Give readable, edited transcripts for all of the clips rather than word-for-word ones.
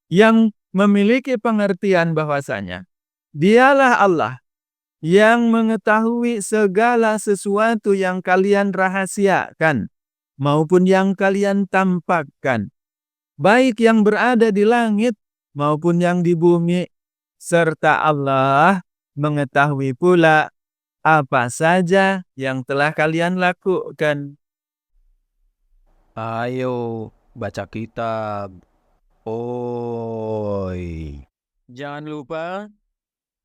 yang memiliki pengertian bahwasanya dialah Allah yang mengetahui segala sesuatu yang kalian rahasiakan maupun yang kalian tampakkan, baik yang berada di langit maupun yang di bumi, serta Allah mengetahui pula apa saja yang telah kalian lakukan. Ayo baca kitab. Oi. Jangan lupa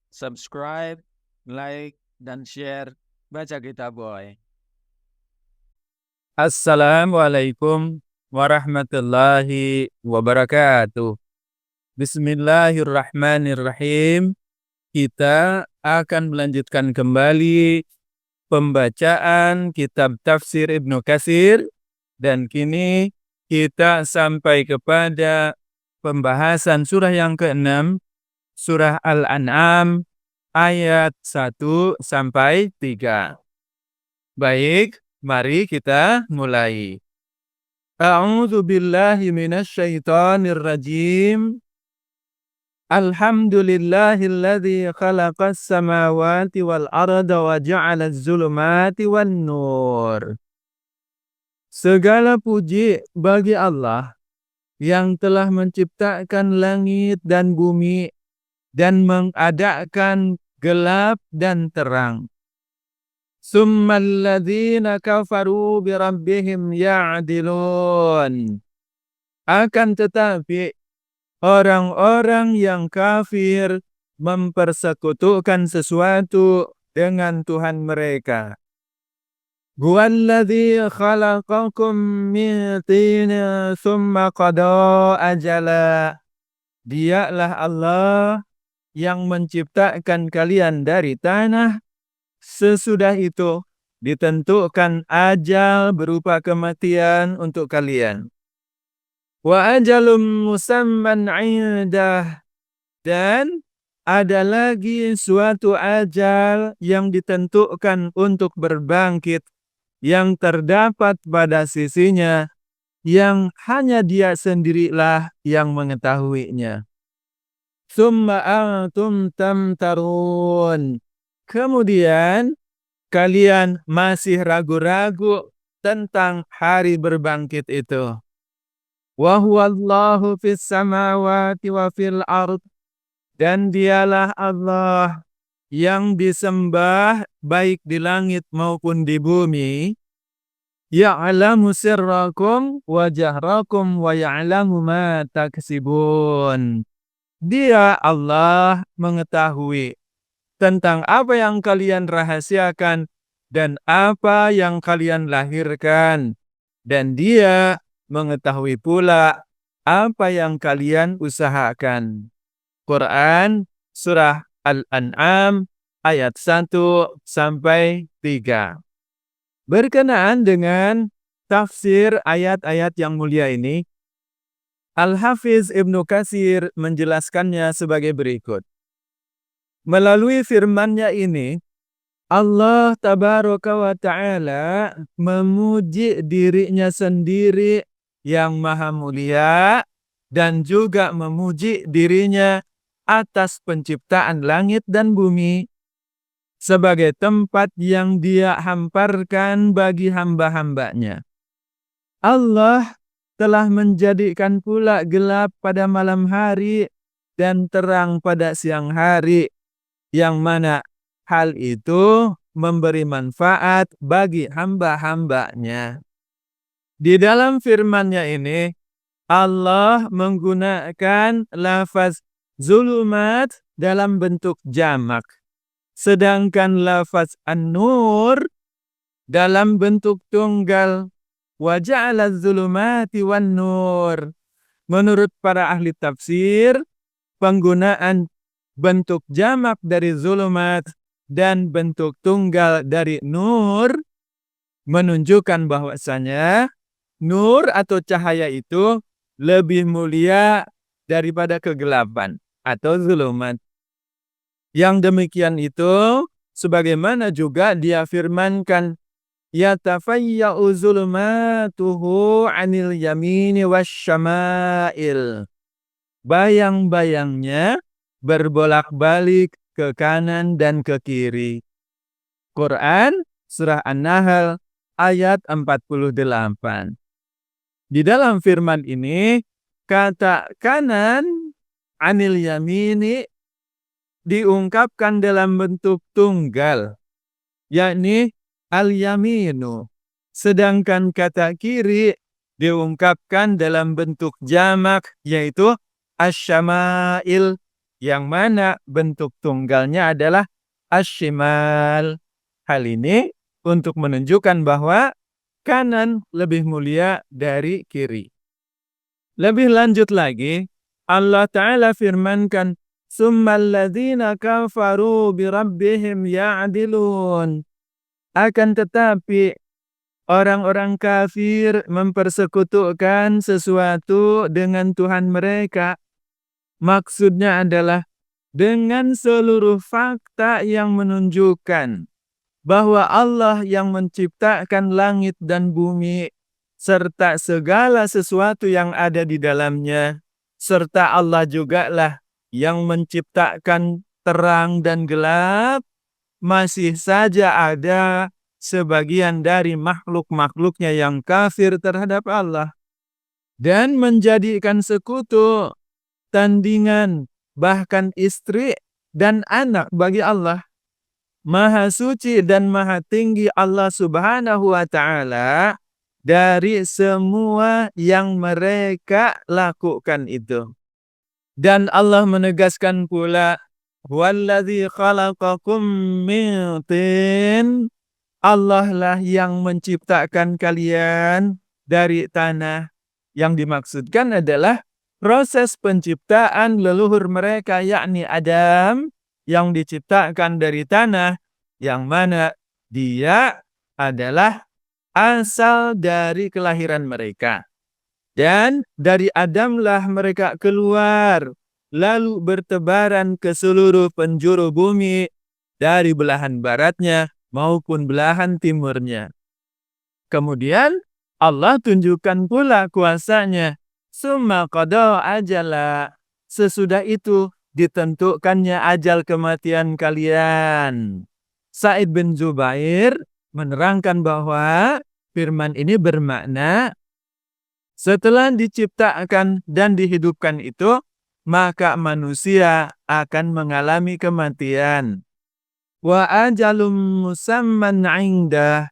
subscribe, like, dan share Baca Kitab Boy. Assalamualaikum warahmatullahi wabarakatuh. Bismillahirrahmanirrahim. Kita akan melanjutkan kembali pembacaan kitab tafsir Ibnu Katsir, dan kini kita sampai kepada pembahasan surah yang ke-6, surah Al-An'am ayat 1 sampai 3. Baik, mari kita mulai. A'udzu billahi minasyaitonir rajim. Alhamdulillahilladzi khalaqas samawati wal arda wa ja'alaz zulumati wan nur. Segala puji bagi Allah yang telah menciptakan langit dan bumi dan mengadakan gelap dan terang. Summalladzina kafaru birabbihim ya'dilun. Akan tetapi orang-orang yang kafir mempersekutukan sesuatu dengan Tuhan mereka. Huwallazi khalaqakum min tinin tsumma qada ajala. Dialah Allah yang menciptakan kalian dari tanah, sesudah itu ditentukan ajal berupa kematian untuk kalian. Wa ajalum musamman 'indah, dan ada lagi suatu ajal yang ditentukan untuk berbangkit yang terdapat pada sisinya, yang hanya Dia sendirilah yang mengetahuinya. Tsumma antum tamtarun. Kemudian kalian masih ragu-ragu tentang hari berbangkit itu. Wa huwallahu fis samawati wa fil ard. Dan Dialah Allah yang disembah baik di langit maupun di bumi. Ya'lamu sirrakum wa jahrakum wa ya'lamu ma taksibun. Dia Allah mengetahui tentang apa yang kalian rahasiakan dan apa yang kalian lahirkan. Dan Dia mengetahui pula apa yang kalian usahakan. Quran surah Al-An'am ayat 1 sampai 3. Berkenaan dengan tafsir ayat-ayat yang mulia ini, Al-Hafiz Ibnu Katsir menjelaskannya sebagai berikut. Melalui firman-Nya ini, Allah tabaraka wa ta'ala memuji dirinya sendiri yang maha mulia dan juga memuji dirinya atas penciptaan langit dan bumi sebagai tempat yang Dia hamparkan bagi hamba-hambanya. Allah telah menjadikan pula gelap pada malam hari dan terang pada siang hari, yang mana hal itu memberi manfaat bagi hamba-hambanya. Di dalam firman-Nya ini, Allah menggunakan lafaz zulumat dalam bentuk jamak, sedangkan lafaz an-nur dalam bentuk tunggal. Wa ja'ala zulumati wan nur. Menurut para ahli tafsir, penggunaan bentuk jamak dari zulumat dan bentuk tunggal dari nur menunjukkan bahwasanya nur atau cahaya itu lebih mulia daripada kegelapan atau zulumat. Yang demikian itu sebagaimana juga Dia firmankan, yatafayya'u zulumatuhu 'anil yamini wasyama'il. bayang-bayangnya berbolak-balik ke kanan dan ke kiri. Quran Surah An-Nahl ayat 48. Di dalam firman ini, kata kanan anil yamini diungkapkan dalam bentuk tunggal, yakni al-yaminu. Sedangkan kata kiri diungkapkan dalam bentuk jamak, yaitu asyama'il, yang mana bentuk tunggalnya adalah asyimal. Hal ini untuk menunjukkan bahwa kanan lebih mulia dari kiri. Lebih lanjut lagi, Allah Ta'ala firmankan, "Tsummal ladzina kafaru birabbihim ya'dilun." Akan tetapi, orang-orang kafir mempersekutukan sesuatu dengan Tuhan mereka. Maksudnya adalah dengan seluruh fakta yang menunjukkan bahwa Allah yang menciptakan langit dan bumi, serta segala sesuatu yang ada di dalamnya, serta Allah jugalah yang menciptakan terang dan gelap, masih saja ada sebagian dari makhluk-makhluknya yang kafir terhadap Allah dan menjadikan sekutu, tandingan, bahkan istri dan anak bagi Allah. Maha suci dan maha tinggi Allah Subhanahu wa Ta'ala dari semua yang mereka lakukan itu. Dan Allah menegaskan pula, "Walladzi khalaqakum min tin." Allah lah yang menciptakan kalian dari tanah. Yang dimaksudkan adalah proses penciptaan leluhur mereka, yakni Adam, yang diciptakan dari tanah, yang mana dia adalah asal dari kelahiran mereka. Dan dari Adamlah mereka keluar, lalu bertebaran ke seluruh penjuru bumi, dari belahan baratnya maupun belahan timurnya. Kemudian Allah tunjukkan pula kuasanya. Summa qada ajala. Sesudah itu ditentukannya ajal kematian kalian. Sa'id bin Jubair menerangkan bahwa firman ini bermakna setelah diciptakan dan dihidupkan itu, maka manusia akan mengalami kematian. Wa ajalum musamman indah.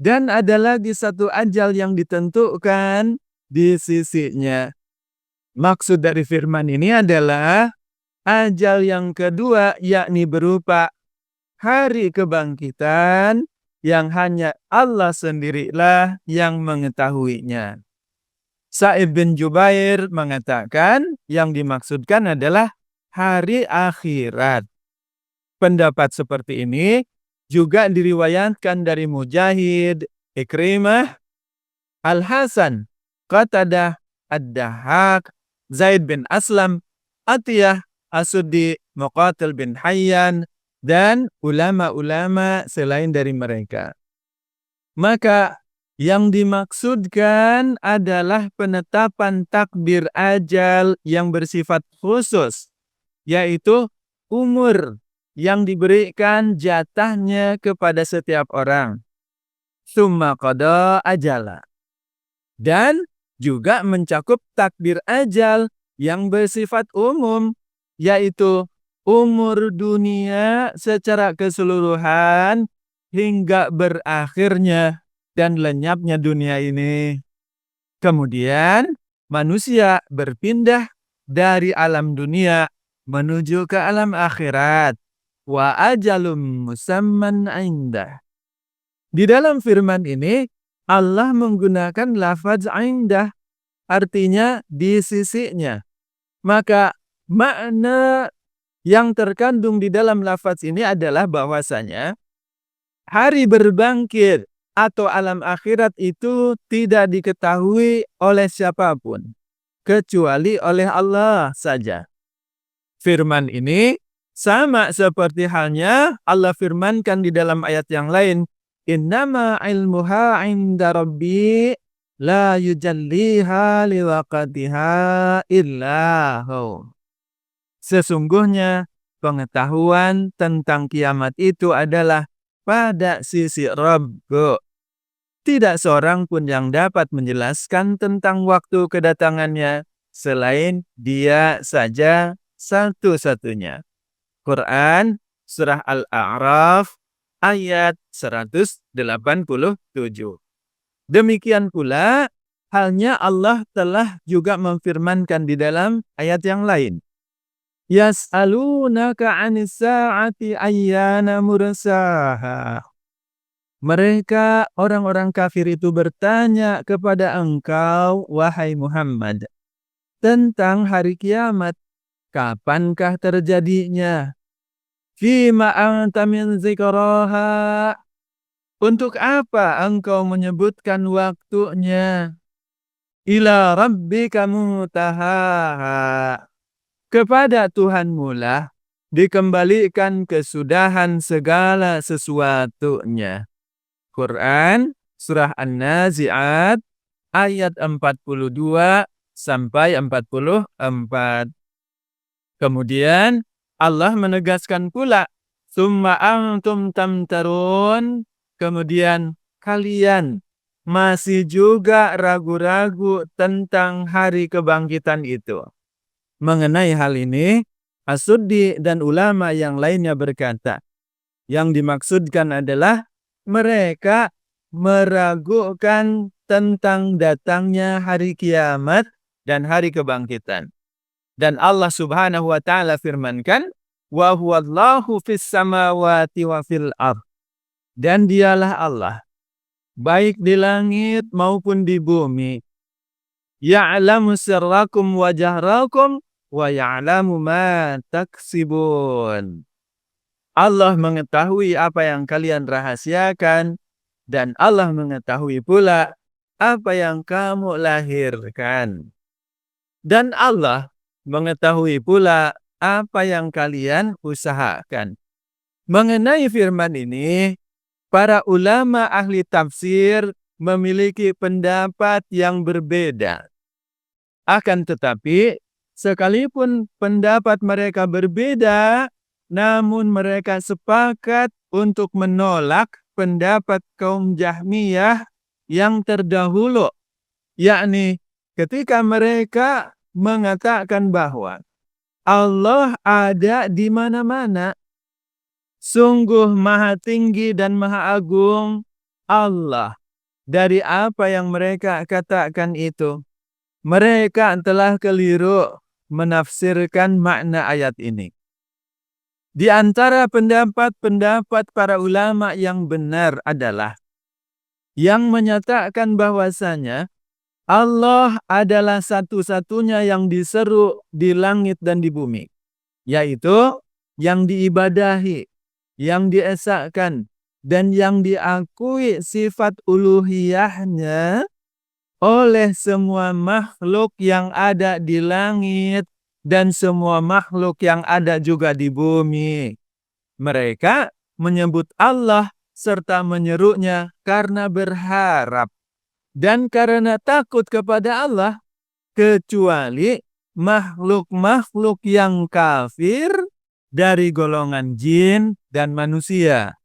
Dan ada lagi satu ajal yang ditentukan di sisinya. Maksud dari firman ini adalah ajal yang kedua, yakni berupa hari kebangkitan yang hanya Allah sendirilah yang mengetahuinya. Sa'id bin Jubair mengatakan yang dimaksudkan adalah hari akhirat. Pendapat seperti ini juga diriwayatkan dari Mujahid, Ikrimah, Al-Hasan, Qatadah, Ad-Dahhak, Zaid bin Aslam, Atiyah, As-Suddi, Muqatil bin Hayyan, dan ulama-ulama selain dari mereka. Maka yang dimaksudkan adalah penetapan takdir ajal yang bersifat khusus, yaitu umur yang diberikan jatahnya kepada setiap orang. Summa qada ajala. Dan juga mencakup takdir ajal yang bersifat umum, yaitu umur dunia secara keseluruhan hingga berakhirnya dan lenyapnya dunia ini. Kemudian manusia berpindah dari alam dunia menuju ke alam akhirat. Wa ajalum musamman indah. Di dalam firman ini Allah menggunakan lafaz indah, artinya di sisinya. Maka makna yang terkandung di dalam lafaz ini adalah bahwasanya hari berbangkit atau alam akhirat itu tidak diketahui oleh siapapun, kecuali oleh Allah saja. Firman ini sama seperti halnya Allah firmankan di dalam ayat yang lain, "Innama ilmuha 'inda rabbi la yujalliha liwaqtiha illa hu. Sesungguhnya pengetahuan tentang kiamat itu adalah pada sisi Rabb. Tidak seorang pun yang dapat menjelaskan tentang waktu kedatangannya selain Dia saja satu-satunya. Quran Surah Al-A'raf ayat 187. Demikian pula halnya Allah telah juga memfirmankan di dalam ayat yang lain. Yas'alunaka 'anis sa'ati ayyana mursaha. Mereka, orang-orang kafir itu bertanya kepada engkau, wahai Muhammad, tentang hari kiamat. Kapankah terjadinya? Fima anta min zikraha. Untuk apa engkau menyebutkan waktunya? Ila rabbika muntahaha. Kepada Tuhanmu lah dikembalikan kesudahan segala sesuatunya. Quran Surah An-Nazi'at ayat 42 sampai 44. Kemudian Allah menegaskan pula, summa antum tamtarun, kemudian kalian masih juga ragu-ragu tentang hari kebangkitan itu. Mengenai hal ini, As-Suddi dan ulama yang lainnya berkata, yang dimaksudkan adalah mereka meragukan tentang datangnya hari kiamat dan hari kebangkitan. Dan Allah Subhanahu wa taala firmankan, wa huwallahu fis samawati wa fil ardh. Dan dialah Allah, baik di langit maupun di bumi. Ya'lamu sirrakum wa jahrakum wa ya'lamu ma taksibun. Allah mengetahui apa yang kalian rahasiakan, dan Allah mengetahui pula apa yang kamu lahirkan. Dan Allah mengetahui pula apa yang kalian usahakan. Mengenai firman ini, para ulama ahli tafsir memiliki pendapat yang berbeda. Akan tetapi, sekalipun pendapat mereka berbeda, namun mereka sepakat untuk menolak pendapat kaum Jahmiyah yang terdahulu, yakni ketika mereka mengatakan bahwa Allah ada di mana-mana. Sungguh maha tinggi dan maha agung Allah dari apa yang mereka katakan itu. Mereka telah keliru menafsirkan makna ayat ini. Di antara pendapat-pendapat para ulama yang benar adalah yang menyatakan bahwasanya Allah adalah satu-satunya yang diseru di langit dan di bumi, yaitu yang diibadahi, yang diesakan, dan yang diakui sifat uluhiyahnya oleh semua makhluk yang ada di langit dan semua makhluk yang ada juga di bumi. Mereka menyebut Allah serta menyerunya karena berharap dan karena takut kepada Allah, kecuali makhluk-makhluk yang kafir dari golongan jin dan manusia,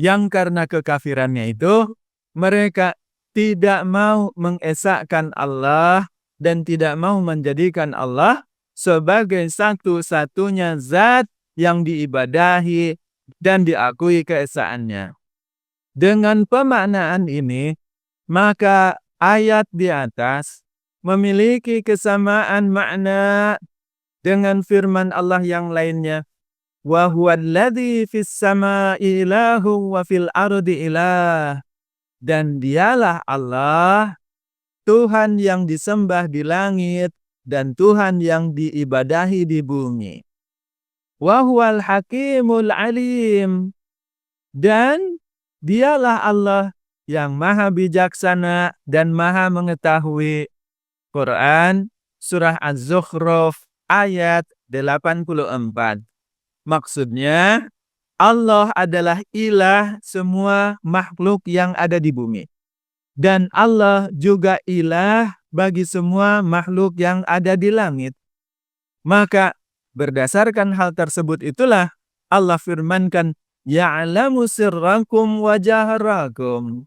yang karena kekafirannya itu mereka tidak mau mengesahkan Allah dan tidak mau menjadikan Allah sebagai satu-satunya zat yang diibadahi dan diakui keesaannya. Dengan pemaknaan ini, maka ayat di atas memiliki kesamaan makna dengan firman Allah yang lainnya. Wa huwallazi fis samaa'i ilahun wa fil ardi ilah. Dan dialah Allah, Tuhan yang disembah di langit dan Tuhan yang diibadahi di bumi. Wa huwal hakimul alim. Dan dialah Allah yang maha bijaksana dan maha mengetahui. Quran Surah Az-Zukhruf ayat 84. Maksudnya, Allah adalah ilah semua makhluk yang ada di bumi. Dan Allah juga ilah bagi semua makhluk yang ada di langit. Maka berdasarkan hal tersebut itulah Allah firmankan, Ya'lamu sirrakum wa jahrakum.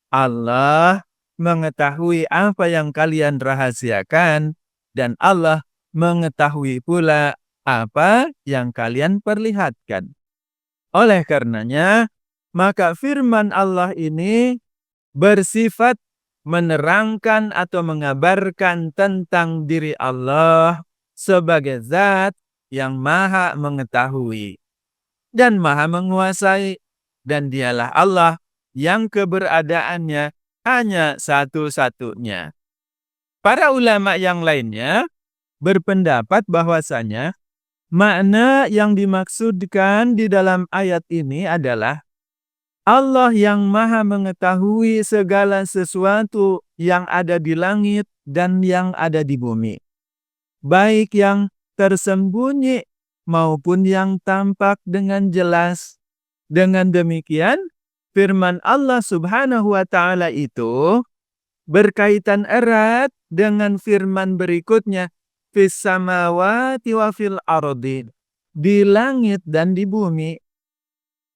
Allah mengetahui apa yang kalian rahasiakan, dan Allah mengetahui pula apa yang kalian perlihatkan. Oleh karenanya, maka firman Allah ini bersifat menerangkan atau mengabarkan tentang diri Allah sebagai zat yang maha mengetahui dan maha menguasai, dan dialah Allah yang keberadaannya hanya satu-satunya. Para ulama yang lainnya berpendapat bahwasanya makna yang dimaksudkan di dalam ayat ini adalah Allah yang maha mengetahui segala sesuatu yang ada di langit dan yang ada di bumi, baik yang tersembunyi maupun yang tampak dengan jelas. Dengan demikian, firman Allah Subhanahu wa Ta'ala itu berkaitan erat dengan firman berikutnya, fis samawati wa fil ardi, di langit dan di bumi,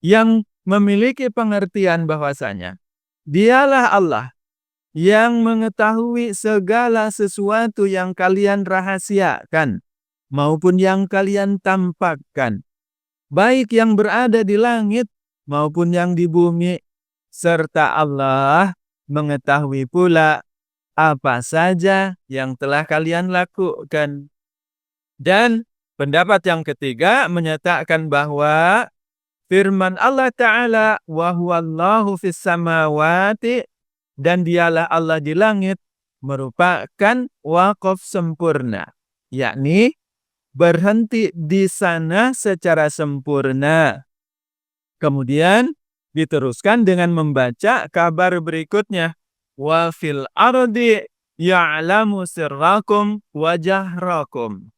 yang memiliki pengertian bahwasanya dialah Allah yang mengetahui segala sesuatu yang kalian rahasiakan maupun yang kalian tampakkan, baik yang berada di langit maupun yang di bumi, serta Allah mengetahui pula apa saja yang telah kalian lakukan. Dan pendapat yang ketiga menyatakan bahwa firman Allah Ta'ala, wa huwallahu fis samawati, dan dialah Allah di langit, merupakan waqaf sempurna, yakni berhenti di sana secara sempurna. Kemudian diteruskan dengan membaca kabar berikutnya, wa fil ardi ya'lamu sirrakum wa jahrakum,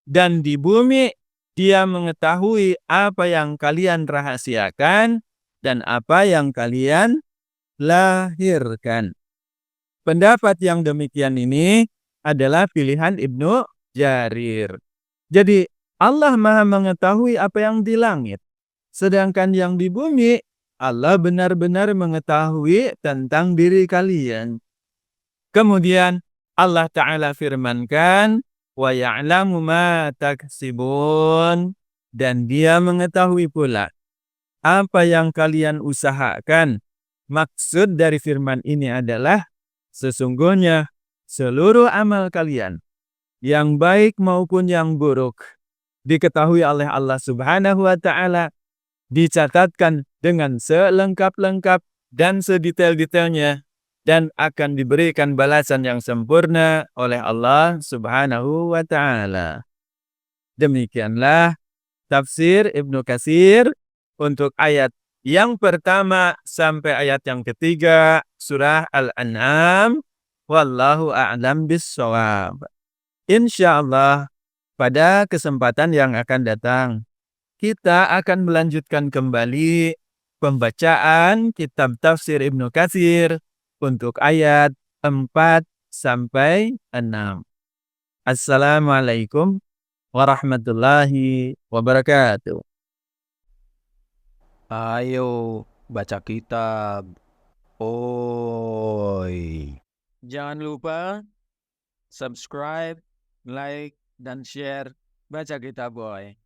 dan di bumi Dia mengetahui apa yang kalian rahasiakan dan apa yang kalian lahirkan. Pendapat yang demikian ini adalah pilihan Ibnu Jarir. Jadi Allah maha mengetahui apa yang di langit, sedangkan yang di bumi Allah benar-benar mengetahui tentang diri kalian. Kemudian Allah Ta'ala firmankan, wa ya'lamu ma taksibun, dan Dia mengetahui pula apa yang kalian usahakan. Maksud dari firman ini adalah sesungguhnya seluruh amal kalian, yang baik maupun yang buruk, diketahui oleh Allah Subhanahu wa Ta'ala, dicatatkan dengan selengkap-lengkap dan sedetail-detailnya, dan akan diberikan balasan yang sempurna oleh Allah Subhanahu wa Ta'ala. Demikianlah tafsir Ibnu Katsir untuk ayat yang pertama sampai ayat yang ketiga surah Al-An'am. Wallahu a'lam bissawab. Insyaallah pada kesempatan yang akan datang kita akan melanjutkan kembali pembacaan kitab tafsir Ibnu Katsir untuk ayat 4 sampai 6. Assalamualaikum warahmatullahi wabarakatuh. Ayo baca kitab. Oi. Jangan lupa subscribe, like, dan share Baca Kitab Boy.